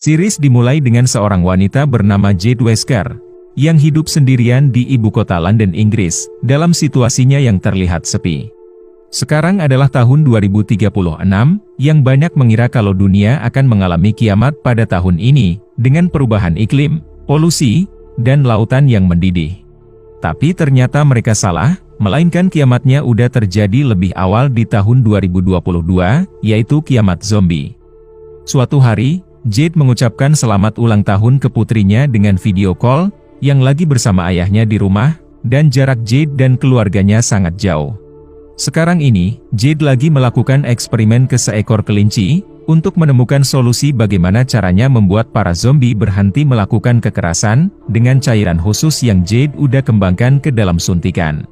Series dimulai dengan seorang wanita bernama Jade Wesker, yang hidup sendirian di ibu kota London, Inggris, dalam situasinya yang terlihat sepi. Sekarang adalah tahun 2036, yang banyak mengira kalau dunia akan mengalami kiamat pada tahun ini, dengan perubahan iklim, polusi, dan lautan yang mendidih. Tapi ternyata mereka salah, melainkan kiamatnya udah terjadi lebih awal di tahun 2022, yaitu kiamat zombie. Suatu hari, Jade mengucapkan selamat ulang tahun ke putrinya dengan video call, yang lagi bersama ayahnya di rumah, dan jarak Jade dan keluarganya sangat jauh. Sekarang ini, Jade lagi melakukan eksperimen ke seekor kelinci, untuk menemukan solusi bagaimana caranya membuat para zombie berhenti melakukan kekerasan, dengan cairan khusus yang Jade udah kembangkan ke dalam suntikan.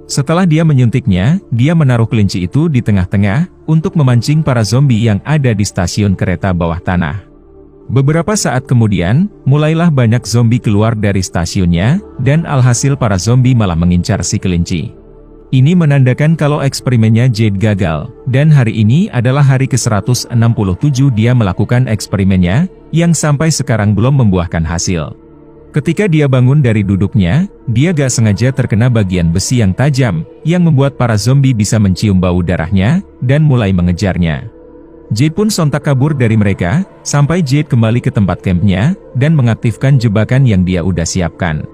Setelah dia menyuntiknya, dia menaruh kelinci itu di tengah-tengah, untuk memancing para zombie yang ada di stasiun kereta bawah tanah. Beberapa saat kemudian, mulailah banyak zombie keluar dari stasiunnya, dan alhasil para zombie malah mengincar si kelinci. Ini menandakan kalau eksperimennya Jade gagal, dan hari ini adalah hari ke-167 dia melakukan eksperimennya, yang sampai sekarang belum membuahkan hasil. Ketika dia bangun dari duduknya, dia gak sengaja terkena bagian besi yang tajam, yang membuat para zombie bisa mencium bau darahnya, dan mulai mengejarnya. Jade pun sontak kabur dari mereka, sampai Jade kembali ke tempat campnya, dan mengaktifkan jebakan yang dia udah siapkan.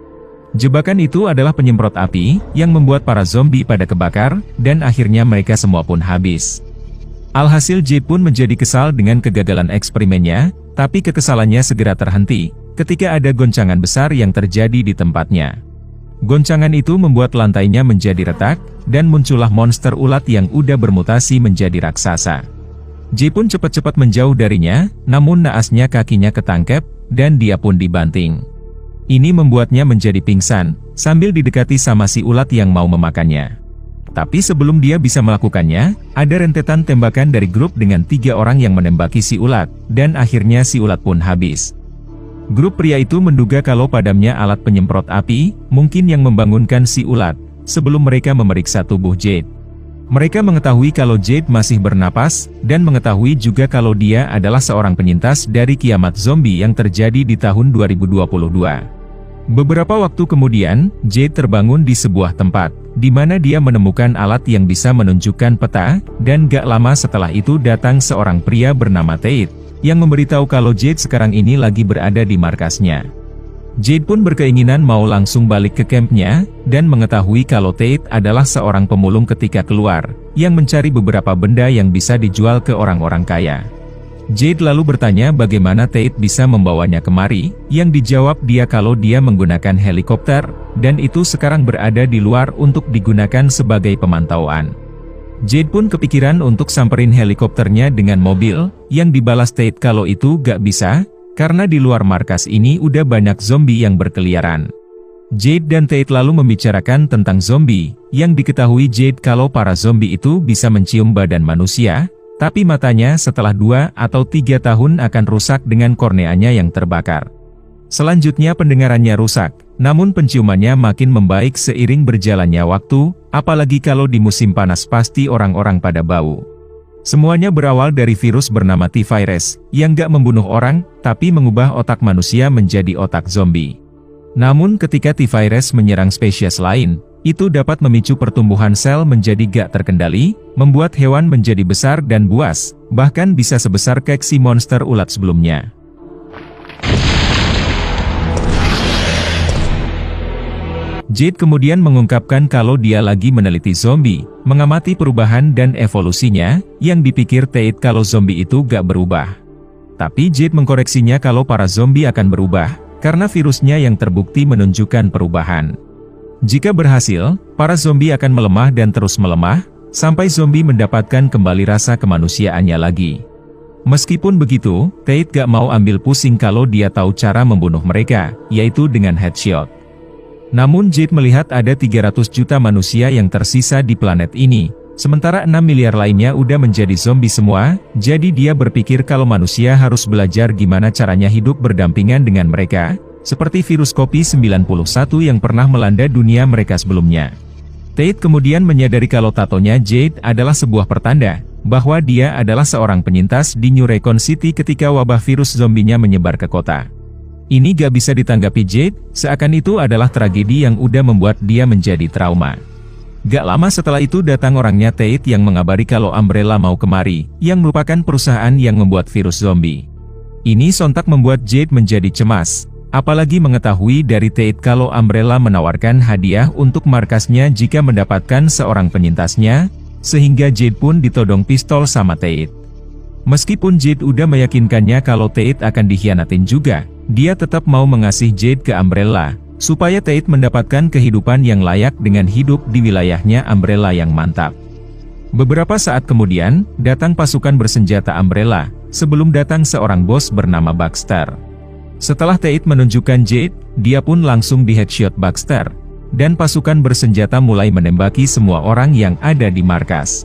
Jebakan itu adalah penyemprot api, yang membuat para zombie pada kebakar, dan akhirnya mereka semua pun habis. Alhasil Jade pun menjadi kesal dengan kegagalan eksperimennya, tapi kekesalannya segera terhenti, ketika ada goncangan besar yang terjadi di tempatnya. Goncangan itu membuat lantainya menjadi retak, dan muncullah monster ulat yang udah bermutasi menjadi raksasa. Jade pun cepat-cepat menjauh darinya, namun naasnya kakinya ketangkep, dan dia pun dibanting. Ini membuatnya menjadi pingsan, sambil didekati sama si ulat yang mau memakannya. Tapi sebelum dia bisa melakukannya, ada rentetan tembakan dari grup dengan 3 orang yang menembaki si ulat, dan akhirnya si ulat pun habis. Grup pria itu menduga kalau padamnya alat penyemprot api, mungkin yang membangunkan si ulat, sebelum mereka memeriksa tubuh Jade. Mereka mengetahui kalau Jade masih bernapas, dan mengetahui juga kalau dia adalah seorang penyintas dari kiamat zombie yang terjadi di tahun 2022. Beberapa waktu kemudian, Jade terbangun di sebuah tempat, di mana dia menemukan alat yang bisa menunjukkan peta, dan gak lama setelah itu datang seorang pria bernama Tate, yang memberitahu kalau Jade sekarang ini lagi berada di markasnya. Jade pun berkeinginan mau langsung balik ke campnya, dan mengetahui kalau Tate adalah seorang pemulung ketika keluar, yang mencari beberapa benda yang bisa dijual ke orang-orang kaya. Jade lalu bertanya bagaimana Tate bisa membawanya kemari, yang dijawab dia kalau dia menggunakan helikopter, dan itu sekarang berada di luar untuk digunakan sebagai pemantauan. Jade pun kepikiran untuk samperin helikopternya dengan mobil, yang dibalas Tate kalau itu gak bisa, karena di luar markas ini udah banyak zombie yang berkeliaran. Jade dan Tate lalu membicarakan tentang zombie, yang diketahui Jade kalau para zombie itu bisa mencium badan manusia, tapi matanya setelah 2 atau 3 tahun akan rusak dengan korneanya yang terbakar. Selanjutnya pendengarannya rusak, namun penciumannya makin membaik seiring berjalannya waktu, apalagi kalau di musim panas pasti orang-orang pada bau. Semuanya berawal dari virus bernama T-Virus, yang gak membunuh orang, tapi mengubah otak manusia menjadi otak zombie. Namun ketika T-Virus menyerang spesies lain, itu dapat memicu pertumbuhan sel menjadi gak terkendali, membuat hewan menjadi besar dan buas, bahkan bisa sebesar kek si monster ulat sebelumnya. Jade kemudian mengungkapkan kalau dia lagi meneliti zombie, mengamati perubahan dan evolusinya, yang dipikir Tate kalau zombie itu gak berubah. Tapi Jade mengkoreksinya kalau para zombie akan berubah, karena virusnya yang terbukti menunjukkan perubahan. Jika berhasil, para zombie akan melemah dan terus melemah, sampai zombie mendapatkan kembali rasa kemanusiaannya lagi. Meskipun begitu, Tate gak mau ambil pusing kalau dia tahu cara membunuh mereka, yaitu dengan headshot. Namun Jade melihat ada 300 juta manusia yang tersisa di planet ini, sementara 6 miliar lainnya udah menjadi zombie semua, jadi dia berpikir kalau manusia harus belajar gimana caranya hidup berdampingan dengan mereka, seperti virus COVID-19 yang pernah melanda dunia mereka sebelumnya. Tate kemudian menyadari kalau tatonya Jade adalah sebuah pertanda, bahwa dia adalah seorang penyintas di New Recon City ketika wabah virus zombinya menyebar ke kota. Ini gak bisa ditanggapi Jade, seakan itu adalah tragedi yang udah membuat dia menjadi trauma. Gak lama setelah itu datang orangnya Tate yang mengabari kalau Umbrella mau kemari, yang merupakan perusahaan yang membuat virus zombie. Ini sontak membuat Jade menjadi cemas, apalagi mengetahui dari Tate kalau Umbrella menawarkan hadiah untuk markasnya jika mendapatkan seorang penyintasnya, sehingga Jade pun ditodong pistol sama Tate. Meskipun Jade udah meyakinkannya kalau Tate akan dikhianatin juga, dia tetap mau mengasih Jade ke Umbrella, supaya Tate mendapatkan kehidupan yang layak dengan hidup di wilayahnya Umbrella yang mantap. Beberapa saat kemudian, datang pasukan bersenjata Umbrella, sebelum datang seorang bos bernama Baxter. Setelah Tate menunjukkan Jade, dia pun langsung di-headshot Baxter, dan pasukan bersenjata mulai menembaki semua orang yang ada di markas.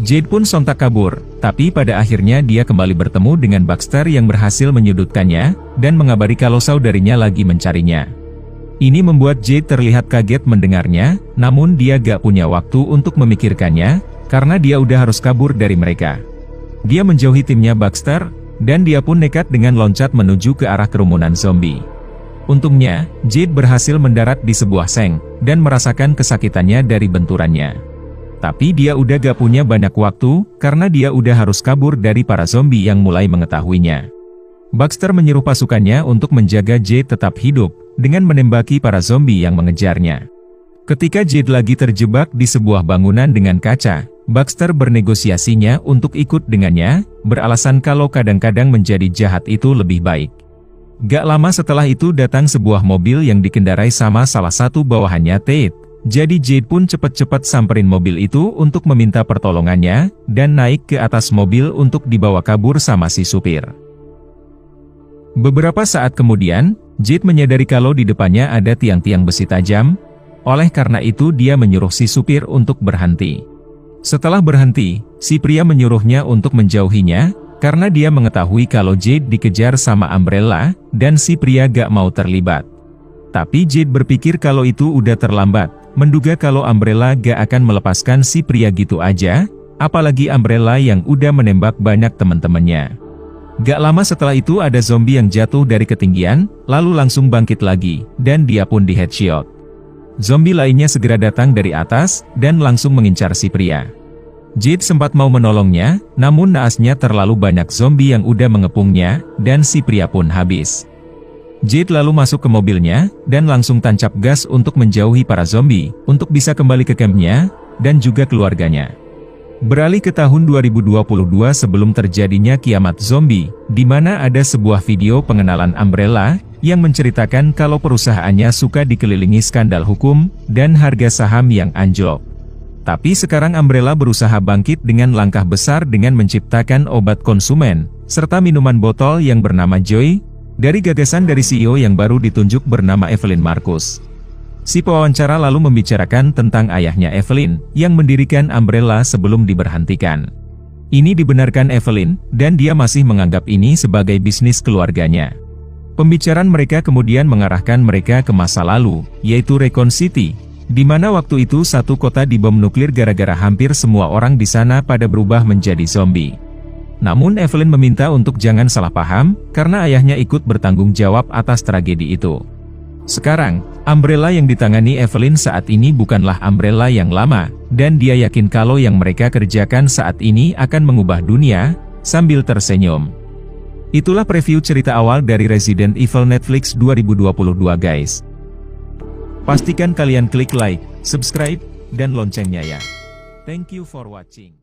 Jade pun sontak kabur, tapi pada akhirnya dia kembali bertemu dengan Baxter yang berhasil menyudutkannya, dan mengabari kalau saudarinya lagi mencarinya. Ini membuat Jade terlihat kaget mendengarnya, namun dia gak punya waktu untuk memikirkannya, karena dia udah harus kabur dari mereka. Dia menjauhi timnya Baxter, dan dia pun nekat dengan loncat menuju ke arah kerumunan zombie. Untungnya, Jade berhasil mendarat di sebuah seng, dan merasakan kesakitannya dari benturannya. Tapi dia udah gak punya banyak waktu, karena dia udah harus kabur dari para zombie yang mulai mengetahuinya. Baxter menyuruh pasukannya untuk menjaga Jade tetap hidup, dengan menembaki para zombie yang mengejarnya. Ketika Jade lagi terjebak di sebuah bangunan dengan kaca, Baxter bernegosiasinya untuk ikut dengannya, beralasan kalau kadang-kadang menjadi jahat itu lebih baik. Gak lama setelah itu datang sebuah mobil yang dikendarai sama salah satu bawahannya Tate, jadi Jade pun cepat-cepat samperin mobil itu untuk meminta pertolongannya, dan naik ke atas mobil untuk dibawa kabur sama si supir. Beberapa saat kemudian, Jade menyadari kalau di depannya ada tiang-tiang besi tajam, oleh karena itu dia menyuruh si supir untuk berhenti. Setelah berhenti, si pria menyuruhnya untuk menjauhinya, karena dia mengetahui kalau Jade dikejar sama Umbrella, dan si pria gak mau terlibat. Tapi Jade berpikir kalau itu udah terlambat, menduga kalau Umbrella gak akan melepaskan si pria gitu aja, apalagi Umbrella yang udah menembak banyak teman-temannya. Gak lama setelah itu ada zombie yang jatuh dari ketinggian, lalu langsung bangkit lagi, dan dia pun di-headshot. Zombie lainnya segera datang dari atas, dan langsung mengincar si pria. Jade sempat mau menolongnya, namun naasnya terlalu banyak zombie yang udah mengepungnya, dan si pria pun habis. Jade lalu masuk ke mobilnya, dan langsung tancap gas untuk menjauhi para zombie, untuk bisa kembali ke campnya, dan juga keluarganya. Beralih ke tahun 2022 sebelum terjadinya kiamat zombie, di mana ada sebuah video pengenalan Umbrella, yang menceritakan kalau perusahaannya suka dikelilingi skandal hukum, dan harga saham yang anjlok. Tapi sekarang Umbrella berusaha bangkit dengan langkah besar dengan menciptakan obat konsumen, serta minuman botol yang bernama Joy, dari gagasan dari CEO yang baru ditunjuk bernama Evelyn Marcus. Si pewawancara lalu membicarakan tentang ayahnya Evelyn, yang mendirikan Umbrella sebelum diberhentikan. Ini dibenarkan Evelyn, dan dia masih menganggap ini sebagai bisnis keluarganya. Pembicaraan mereka kemudian mengarahkan mereka ke masa lalu, yaitu Recon City, di mana waktu itu satu kota dibom nuklir gara-gara hampir semua orang di sana pada berubah menjadi zombie. Namun Evelyn meminta untuk jangan salah paham, karena ayahnya ikut bertanggung jawab atas tragedi itu. Sekarang, Umbrella yang ditangani Evelyn saat ini bukanlah Umbrella yang lama, dan dia yakin kalau yang mereka kerjakan saat ini akan mengubah dunia, sambil tersenyum. Itulah preview cerita awal dari Resident Evil Netflix 2022 guys. Pastikan kalian klik like, subscribe, dan loncengnya ya. Thank you for watching.